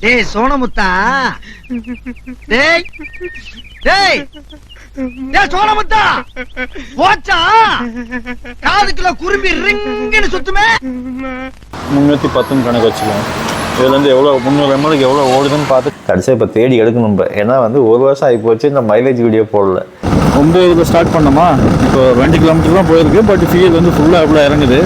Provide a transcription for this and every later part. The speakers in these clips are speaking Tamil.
டேய் சோனமுத்தா, டேய் டேய் டேய் சோனமுத்தா, போச்சா காதுக்குள்ள குரும்பி ரிங்னு சுத்துமே. 310 கணக்கு வச்சுக்கோங்க. இதுலேருந்து எவ்வளோ 300 ml எவ்வளோ ஓடுதுன்னு பார்த்து கடைசியாக இப்போ தேடி எடுக்கணும். ஏன்னா வந்து ஒரு வருஷம் ஆகி போச்சு, இந்த மைலேஜ் வீடியோ போடல. 9 ஸ்டார்ட் பண்ணோமா, இப்போ 20 கிலோமீட்டர் தான் போயிருக்கு. பட் ஃபியூல் வந்து ஃபுல்லாக எவ்வளோ இறங்குது.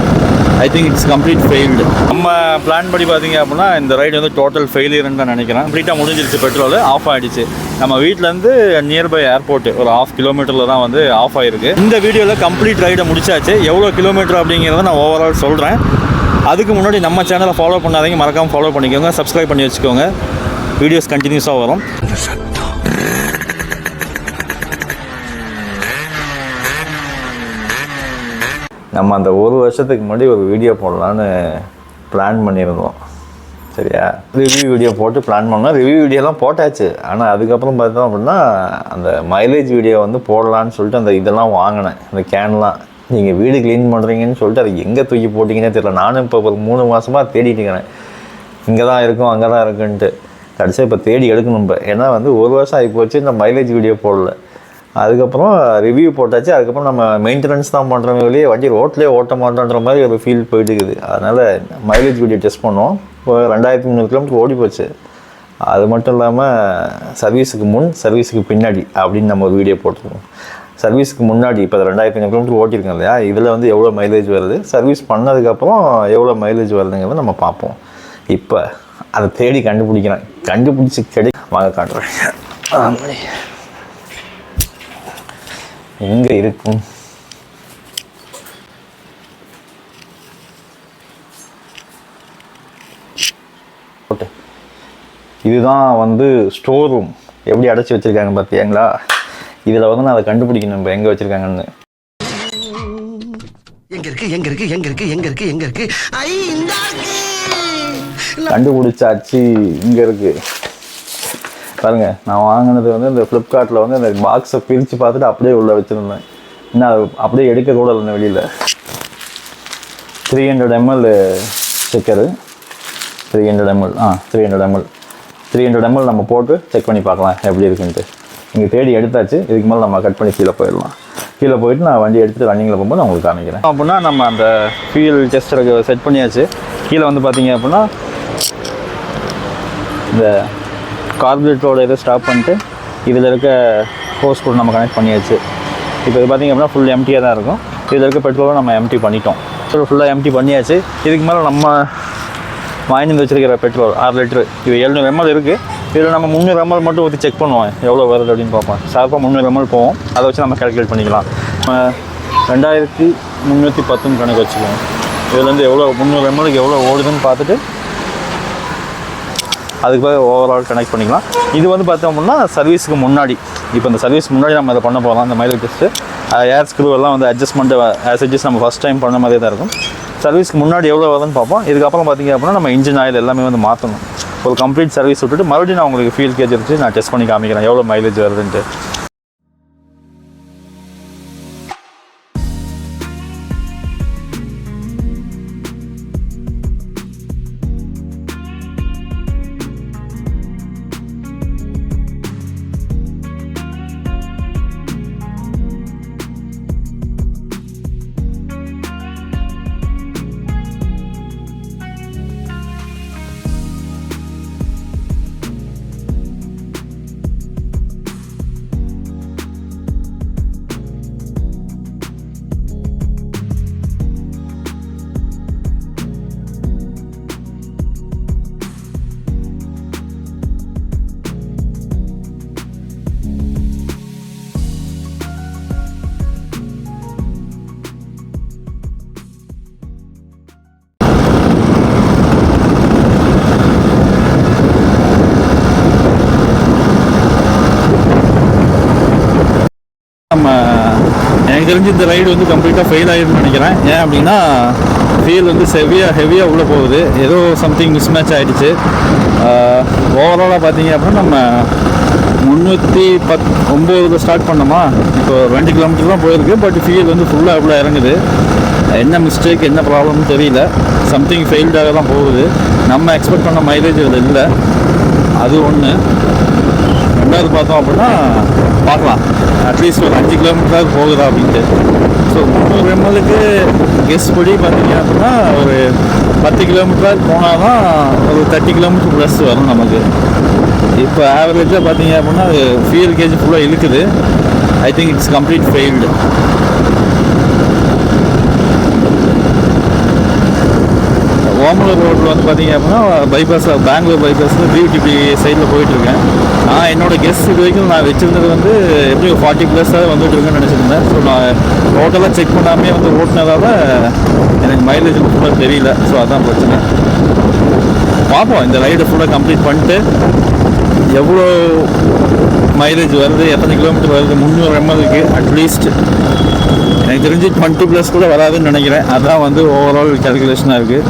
I think it's complete failed. நம்ம பிளான் படி பார்த்தீங்க அப்படின்னா இந்த ரைடு வந்து டோட்டல் ஃபெயிலியர்னு தான் நினைக்கிறேன். கம்ப்ளீட்டாக முடிஞ்சிருச்சு, பெட்ரோல் ஆஃப் ஆகிடுச்சு. நம்ம வீட்டிலேருந்து நியர்பை ஏர்போர்ட் ஒரு 1/2 கிலோமீட்டரில் தான் வந்து ஆஃப் ஆகிருக்கு. இந்த வீடியோவில் கம்ப்ளீட் ரைடை முடிச்சாச்சு. எவ்வளோ கிலோமீட்டர் அப்படிங்கிறத நான் ஓவரால் சொல்கிறேன். அதுக்கு முன்னாடி நம்ம சேனலை ஃபாலோ பண்ணாதீங்க, மறக்காமல் ஃபாலோ பண்ணிக்கோங்க, சப்ஸ்கிரைப் பண்ணி வச்சுக்கோங்க. வீடியோஸ் கண்டினியூஸாக வரும். நம்ம அந்த ஒரு வருஷத்துக்கு முன்னாடி ஒரு வீடியோ போடலான்னு பிளான் பண்ணியிருந்தோம். சரியா, ரிவ்யூ வீடியோ போட்டு பிளான் பண்ணோம். ரிவ்யூ வீடியோலாம் போட்டாச்சு. ஆனால் அதுக்கப்புறம் பார்த்தோம் அப்படின்னா அந்த மைலேஜ் வீடியோ வந்து போடலான்னு சொல்லிட்டு அந்த இதெல்லாம் வாங்கினேன், அந்த கேன்லாம். நீங்கள் வீடு க்ளீன் பண்ணுறீங்கன்னு சொல்லிட்டு அதை எங்கே தூக்கி போட்டிங்கன்னே தெரியல. நானும் இப்போ ஒரு 3 மாதமாக தேடிட்டு இருக்கிறேன், இங்கே தான் இருக்கும் அங்கே தான் இருக்குன்ட்டு. கடைசியாக இப்போ தேடி எடுக்கணும். ஏன்னா வந்து ஒரு வருஷம் ஆகி போச்சு, இந்த மைலேஜ் வீடியோ போடல. அதுக்கப்புறம் ரிவ்யூ போட்டாச்சு. அதுக்கப்புறம் நம்ம மெயின்டெனன்ஸ் தான் பண்ணுறோமே வெளியே, வண்டி ரோட்லேயே ஓட்ட மாட்டோன்ற மாதிரி ஒரு ஃபீல் போயிட்டு இருக்குது. அதனால் மைலேஜ் வீடியோ டெஸ்ட் பண்ணோம். இப்போ 2300 கிலோமீட்டர் ஓடி போச்சு. அது மட்டும் இல்லாமல் சர்வீஸுக்கு முன் சர்வீஸுக்கு பின்னாடி அப்படின்னு நம்ம ஒரு வீடியோ போட்டுருக்கோம். சர்வீஸுக்கு முன்னாடி இப்போ 2500 கிலோமீட்டர் ஓட்டியிருக்கோம் இல்லையா, இதில் வந்து எவ்வளோ மைலேஜ் வருது, சர்வீஸ் பண்ணதுக்கப்புறம் எவ்வளோ மைலேஜ் வருதுங்கிறத நம்ம பார்ப்போம். இப்போ அதை தேடி கண்டுபிடிச்சி வாங்க காட்டுறேன். எங்கே இருக்கும்? இதுதான் வந்து ஸ்டோர் ரூம். எப்படி அடைச்சி வச்சுருக்காங்க பார்த்தியாங்களா? இதில் வந்து நான் அதை கண்டுபிடிக்கணும் இப்போ எங்கே வச்சுருக்காங்கன்னு. கண்டுபிடிச்சாச்சு, இங்கே இருக்குது பாருங்க. நான் வாங்கினது வந்து இந்த ஃப்ளிப்கார்ட்டில் வந்து இந்த பாக்ஸை பிரித்து பார்த்துட்டு அப்படியே உள்ளே வச்சுருந்தேன். இன்னும் அது அப்படியே எடுக்க கூட இல்லை வெளியில். 300 ml ஸ்டிக்கரு. 300 ml 300 ml நம்ம போட்டு செக் பண்ணி பார்க்கலாம் எப்படி இருக்குன்ட்டு. இங்கே தேடி எடுத்தாச்சு. இதுக்கு மேலே நம்ம கட் பண்ணி கீழே போயிடலாம். கீழே போயிட்டு நான் வண்டி எடுத்துகிட்டு ரன்னிங்கில் போகும்போது நான் உங்களுக்கு காமிக்கிறேன். அப்படின்னா நம்ம அந்த ஃபியூல் டெஸ்டருக்கு செட் பண்ணியாச்சு. கீழே வந்து பார்த்தீங்க அப்படின்னா இந்த கார்பரேட்டரோட இதை ஸ்டாப் பண்ணிட்டு இதில் இருக்க ஹோஸ் கூட நம்ம கனெக்ட் பண்ணியாச்சு. இப்போ இது பார்த்திங்க அப்படின்னா ஃபுல் எம்டியாக தான் இருக்கும். இதில் இருக்க பெட்ரோலை நம்ம எம்டி பண்ணிட்டோம். பெட்ரோல் ஃபுல்லாக எம்டி பண்ணியாச்சு. இதுக்கு மேலே நம்ம வாங்கி வச்சுருக்கிற பெட்ரோல் 6 லிட்டரு, இது 700 ml இருக்குது. இதில் நம்ம 300 ml மட்டும் ஊற்றி செக் பண்ணுவோம் எவ்வளோ வருது அப்படின்னு பார்ப்போம். ஷார்ப்பாக 300 ml போவோம். அதை வச்சு நம்ம கால்குலேட் பண்ணிக்கலாம். 2310 கணக்கு வச்சுக்குவோம். இதுலேருந்து எவ்வளோ 300 ml எவ்வளோ ஓடுதுன்னு பார்த்துட்டு அதுக்கு பிறகு ஓவரால் கனெக்ட் பண்ணிக்கலாம். இது வந்து பார்த்தோம் அப்படின்னா சர்வீஸுக்கு முன்னாடி. இப்போ இந்த சர்வீஸ்க்கு முன்னாடி நம்ம அதை பண்ண போகலாம். இந்த மைலேஜ் டெஸ்ட்டு ஏர் ஸ்க்ரூ எல்லாம் வந்து அட்ஜஸ்ட்மெண்ட்டு ஆஸ் நம்ம ஃபஸ்ட் டைம் பண்ண மாதிரியே தான் இருக்கும். சர்வீஸ்க்கு முன்னாடி எவ்வளோ வருதுன்னு பார்ப்போம். இதுக்கப்புறம் பார்த்திங்க அப்படின்னா நம்ம இன்ஜின் ஆயில் எல்லாமே வந்து மாற்றணும். ஒரு கம்ப்ளீட் சர்வீஸ் விட்டுட்டு மறுபடியும் நான் உங்களுக்கு ஃபீல் கேஜ் வச்சு நான் டெஸ்ட் பண்ணி காமிக்கிறேன் எவ்வளோ மைலேஜ் வருதுன்ட்டு. நம்ம எனக்கு தெரிஞ்சு இந்த ரைடு வந்து கம்ப்ளீட்டாக ஃபெயில் ஆகிடுன்னு நினைக்கிறேன். ஏன் அப்படின்னா ஃபியூல் வந்து ஹெவியாக உள்ளே போகுது. ஏதோ சம்திங் மிஸ் மேட்ச் ஆகிடுச்சு. ஓவராலாக பார்த்தீங்க அப்படின்னா நம்ம 319 ஸ்டார்ட் பண்ணோமா, இப்போ 20 கிலோமீட்டர் தான் போயிருக்கு. பட் ஃபியூல் வந்து ஃபுல்லாக எவ்வளோ இறங்குது. என்ன மிஸ்டேக் என்ன ப்ராப்ளம்னு தெரியல. சம்திங் ஃபெயில்டாக தான் போகுது. நம்ம எக்ஸ்பெக்ட் பண்ண மைலேஜ் இதில் இல்லை. அது ஒன்று. ரெண்டாவது பார்த்தோம் அப்படின்னா பார்க்கலாம் அட்லீஸ்ட் ஒரு 5 கிலோமீட்டராக போகுதா அப்படின்ட்டு. ஸோ 300 ml கெஸ்ட் படி பார்த்தீங்க அப்படின்னா ஒரு 10 கிலோமீட்டராக போனால் தான் ஒரு 30 கிலோமீட்டர் ப்ளஸ் வரும் நமக்கு. இப்போ ஆவரேஜாக பார்த்தீங்க அப்படின்னா ஃபியூல் கேஜ் ஃபுல்லாக இழுக்குது. I think it's complete failed. Omalur ரோட்டில் வந்து பார்த்தீங்க அப்படின்னா பைபாஸில் பெங்களூர் பைபாஸில் பியூடிபி சைடில் போயிட்டுருக்கேன். நான் என்னோடய கெஸ்ட் இது வரைக்கும் நான் வச்சுருந்தது வந்து எப்படி 40+ வந்துட்டு இருக்கேன்னு நினச்சிருந்தேன். ஸோ நான் டோட்டலாக செக் பண்ணாமே வந்து ஓட்டினதால எனக்கு மைலேஜ் ஃபுல்லாக தெரியல. ஸோ அதான் பிரச்சனை. பார்ப்போம் இந்த ரைடை ஃபுல்லாக கம்ப்ளீட் பண்ணிட்டு எவ்வளோ மைலேஜ் வருது, எத்தனை கிலோமீட்டர் வருது. 300 ml அட்லீஸ்ட் எனக்கு தெரிஞ்சு 20+ கூட வராதுன்னு நினைக்கிறேன். அதுதான் வந்து ஓவரால் கேல்குலேஷனாக இருக்குது.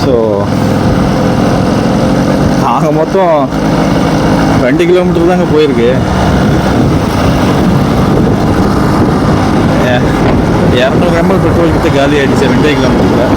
ஸோ ஆக மொத்தம் 2 கிலோமீட்டர் தாங்க போயிருக்கு. 200 ml பெட்ரோல் கிட்ட காலி ஆகிடுச்சு 2 கிலோமீட்டரில்.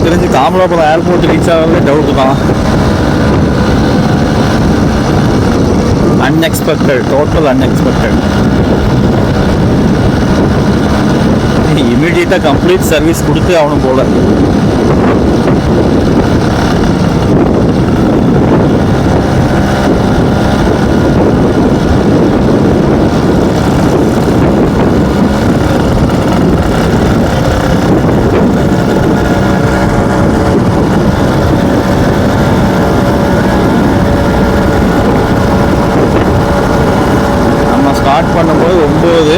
தெரிஞ்சு தாமராபுரம் ஏர்போர்ட் ரீச் ஆகிறதே டவுட்டு தான். Unexpected, total unexpected. இமீடியட்டாக கம்ப்ளீட் சர்வீஸ் கொடுத்து அவனும் போல. ஸ்டார்ட் பண்ணும்போது 9,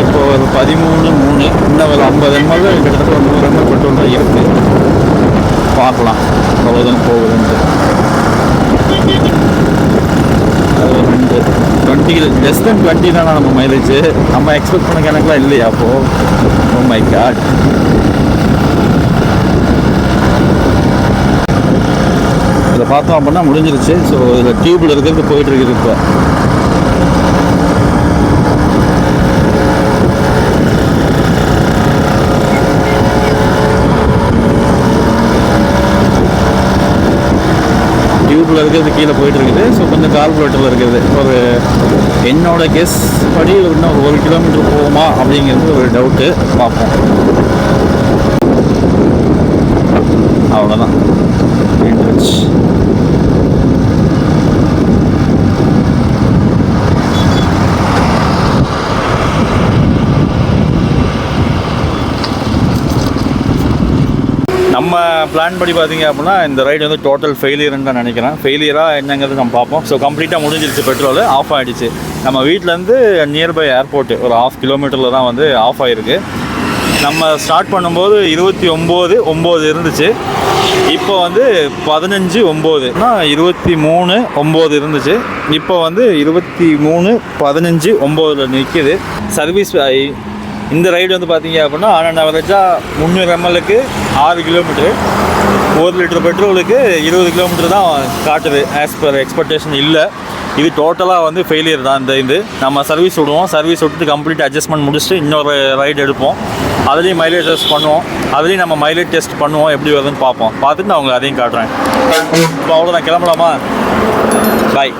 இப்போ ஒரு 13, 3, இன்னும் ஒரு 50 ml கிட்டத்தட்ட ஒரு 100 ml பெட்ரோல் தான் இருக்குது. பார்க்கலாம் அவ்வளோதான் போகுதுன்ட்டு. அது 20 லெஸ் தென் 20 தானே நம்ம மைலேஜ். நம்ம எக்ஸ்பெக்ட் பண்ண கணக்கெலாம் இல்லையா அப்போது? Oh my God. இதில் பார்த்தோம் அப்படின்னா முடிஞ்சிருச்சு. ஸோ இதில் டியூப்பில் இருக்கிறது போயிட்டுருக்குது. இப்போ டியூப்பில் இருக்கிறது கீழே போயிட்டுருக்குது. ஸோ கொஞ்சம் கால்குலேட்டரில் இருக்குது. ஒரு என்னோட கெஸ் படி இன்னும் 1 கிலோமீட்டர் போகுமா அப்படிங்கிறது ஒரு டவுட்டு. பார்ப்போம். அவ்வளோதான். நம்ம பிளான் படி பார்த்தீங்க அப்படின்னா இந்த ரைடு வந்து டோட்டல் ஃபெயிலியர்னு தான் நினைக்கிறேன். ஃபெயிலியராக என்னங்கிறது நம்ம பார்ப்போம். ஸோ கம்ப்ளீட்டாக முடிஞ்சிருச்சு. பெட்ரோல் ஆஃப் ஆகிடுச்சு. நம்ம வீட்டிலேருந்து நியர்பை ஏர்போர்ட்டு ஒரு 1/2 கிலோமீட்டரில் தான் வந்து ஆஃப் ஆகிருக்கு. நம்ம ஸ்டார்ட் பண்ணும்போது 29:09 இருந்துச்சு. இப்போ வந்து 15:09 23:09 இருந்துச்சு. இப்போ வந்து 23:15:09 நிற்கிது. சர்வீஸ் இந்த ரைடு வந்து பார்த்தீங்க அப்படின்னா ஆன் ஆவரேஜாக 300 ml 6 கிலோமீட்டரு, 1 லிட்டர் பெட்ரோலுக்கு 20 கிலோமீட்டர் தான் காட்டுது. ஆஸ் பர் எக்ஸ்பெக்டேஷன் இல்லை. இது டோட்டலாக வந்து ஃபெயிலியர் தான். இது நம்ம சர்வீஸ் விடுவோம். சர்வீஸ் விட்டுட்டு கம்ப்ளீட் அட்ஜஸ்ட்மெண்ட் முடிச்சுட்டு இன்னொரு ரைடு எடுப்போம். அதுலேயும் மைலேஜ் டெஸ்ட் பண்ணுவோம். அதுலேயும் நம்ம மைலேஜ் டெஸ்ட் பண்ணுவோம். எப்படி வருதுன்னு பார்ப்போம். பார்த்துட்டு நான் அவங்க அதையும் காட்டுறேன். இப்போ அவ்வளோ நான் கிளம்பலாமா? பாய்.